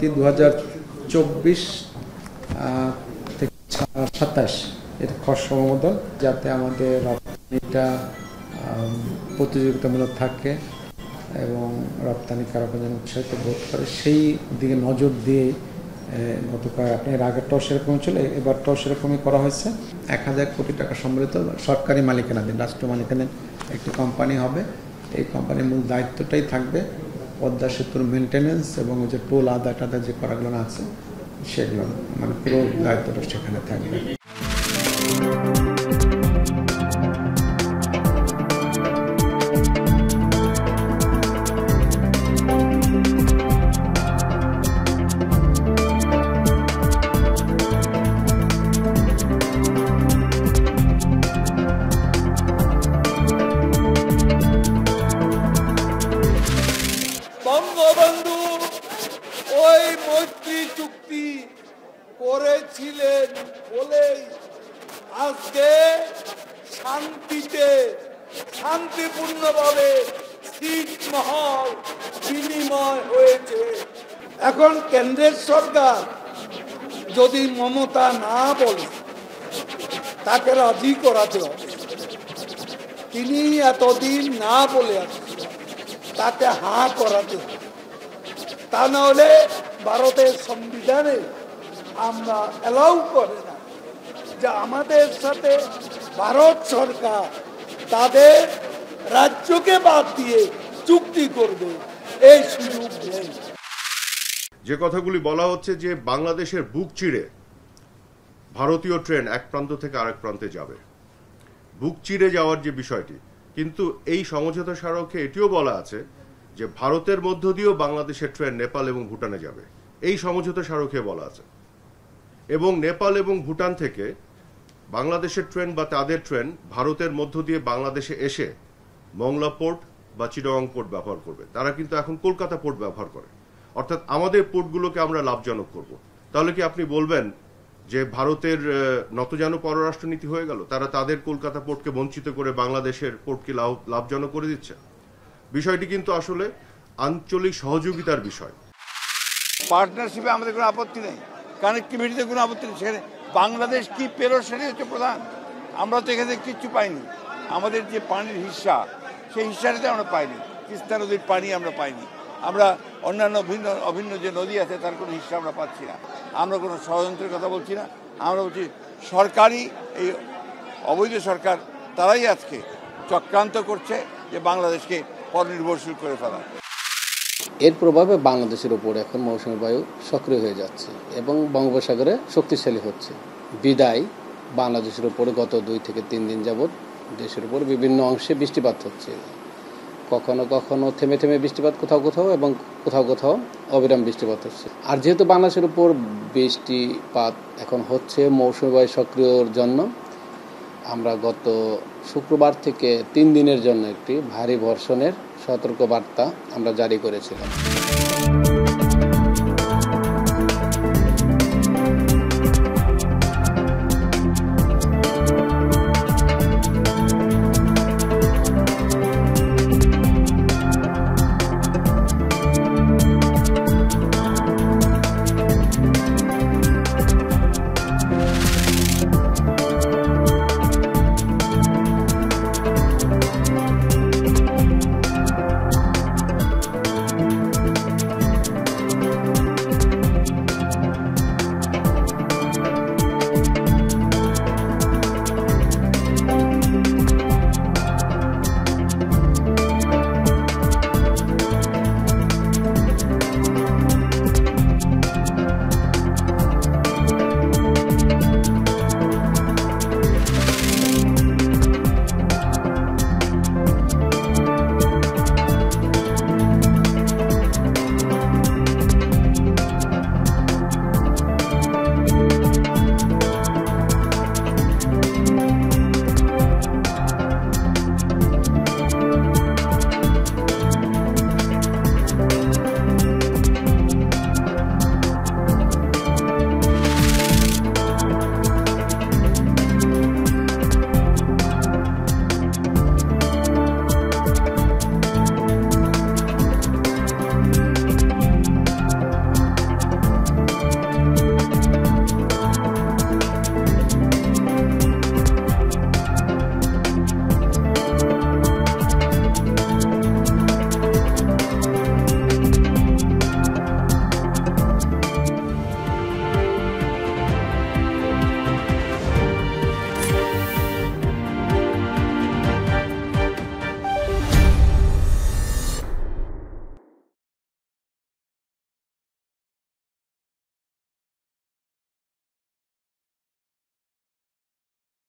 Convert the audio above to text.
নীতি 2024 থেকে 27 এর খসড়া অনুমোদন, যাতে আমাদের রপ্তানিটা প্রতিযোগিতামূলক থাকে এবং রপ্তানিকারকরা যেন উৎসাহিত বোধ করে, সেই দিকে নজর দিয়ে গতকাল এর আগেরটাও সেরকম ছিল, এবারটাও সেরকমই করা হয়েছে। 1000 কোটি টাকা সম্বলিত সরকারি মালিকানাধীন, রাষ্ট্র মালিকানাধীন একটি কোম্পানি হবে। এই কোম্পানির মূল দায়িত্বটাই থাকবে পদ্মা সেতুর মেনটেন্যান্স এবং ওই যে টোল আদায় টাদা যে করাগুলো আছে সেগুলো, মানে পুরো দায়িত্বটা সেখানে থাকবে। বঙ্গবন্ধু ওই মৈত্রী চুক্তি করেছিলেন বলেই আজকে শান্তিপূর্ণভাবে ছিটমহল বিনিময় হয়েছে। এখন কেন্দ্রের সরকার যদি মমতা না বলে, তাকে রাজি করাতে হবে। তিনি এতদিন না বলে আসছেন, তাকে হাঁ করাতে হবে। তা নাহলে ভারতের সংবিধানে আমরা অ্যালাউ করে না যে আমাদের সাথে ভারত সরকার তাদের রাজ্যকে বাদ দিয়ে চুক্তি করবে, এই সুযোগ নেই। যে কথাগুলি বলা হচ্ছে যে বাংলাদেশের বুক চিরে ভারতীয় ট্রেন এক প্রান্ত থেকে আরেক প্রান্তে যাবে, বুক চিরে যাওয়ার যে বিষয়টি, কিন্তু এই সমঝোতা স্মারকে এটিও বলা আছে যে ভারতের মধ্য দিয়েও বাংলাদেশের ট্রেন নেপাল এবং ভুটানে যাবে, এই সমঝোতা স্মারকে বলা আছে। এবং নেপাল এবং ভুটান থেকে বাংলাদেশের ট্রেন বা তাদের ট্রেন ভারতের মধ্য দিয়ে বাংলাদেশে এসে মংলা পোর্ট বা চিটাগং পোর্ট ব্যবহার করবে। তারা কিন্তু এখন কলকাতা পোর্ট ব্যবহার করে, অর্থাৎ আমাদের পোর্টগুলোকে আমরা লাভজনক করব। তাহলে কি আপনি বলবেন যে ভারতের নতজানু পররাষ্ট্রনীতি হয়ে গেল? তারা তাদের কলকাতা পোর্টকে বঞ্চিত করে বাংলাদেশের পোর্টকে লাভজনক করে দিচ্ছে। বিষয়টি কিন্তু আসলে আঞ্চলিক সহযোগিতার বিষয়। পার্টনারশিপে আমাদের কোনো আপত্তি নেই, কানেক্টিভিটিতে কোনো আপত্তি নেই। সেখানে বাংলাদেশ কি পেরো সেটাই হচ্ছে প্রধান। আমরা তো এখানে কিচ্ছু পাইনি। আমাদের যে পানির হিস্সা, সেই হিস্সাটাতে আমরা পাইনি। তিস্তা নদীর পানি আমরা পাইনি। আমরা অন্যান্য অভিন্ন যে নদী আছে তার কোনো হিস্সা আমরা পাচ্ছি না। আমরা কোনো ষড়যন্ত্রের কথা বলছি না। আমরা বলছি সরকারি, এই অবৈধ সরকার তারাই আজকে চক্রান্ত করছে যে বাংলাদেশকে পরনির্ভরশীল করে ফেলা। এর প্রভাবে বাংলাদেশের উপর এখন মৌসুমী বায়ু সক্রিয় হয়ে যাচ্ছে এবং বঙ্গোপসাগরে শক্তিশালী হচ্ছে। বিদায় বাংলাদেশের উপরে গত 2 থেকে 3 দিন যাবৎ দেশের উপর বিভিন্ন অংশে বৃষ্টিপাত হচ্ছে। কখনো কখনো থেমে থেমে বৃষ্টিপাত কোথাও কোথাও এবং কোথাও কোথাও অবিরাম বৃষ্টিপাত হচ্ছে। আর যেহেতু বাংলাদেশের উপর বৃষ্টিপাত এখন হচ্ছে মৌসুমী বায়ু সক্রিয়র জন্য, আমরা গত শুক্রবার থেকে 3 দিনের জন্য একটি ভারী বর্ষণের সতর্কবার্তা আমরা জারি করেছিলাম।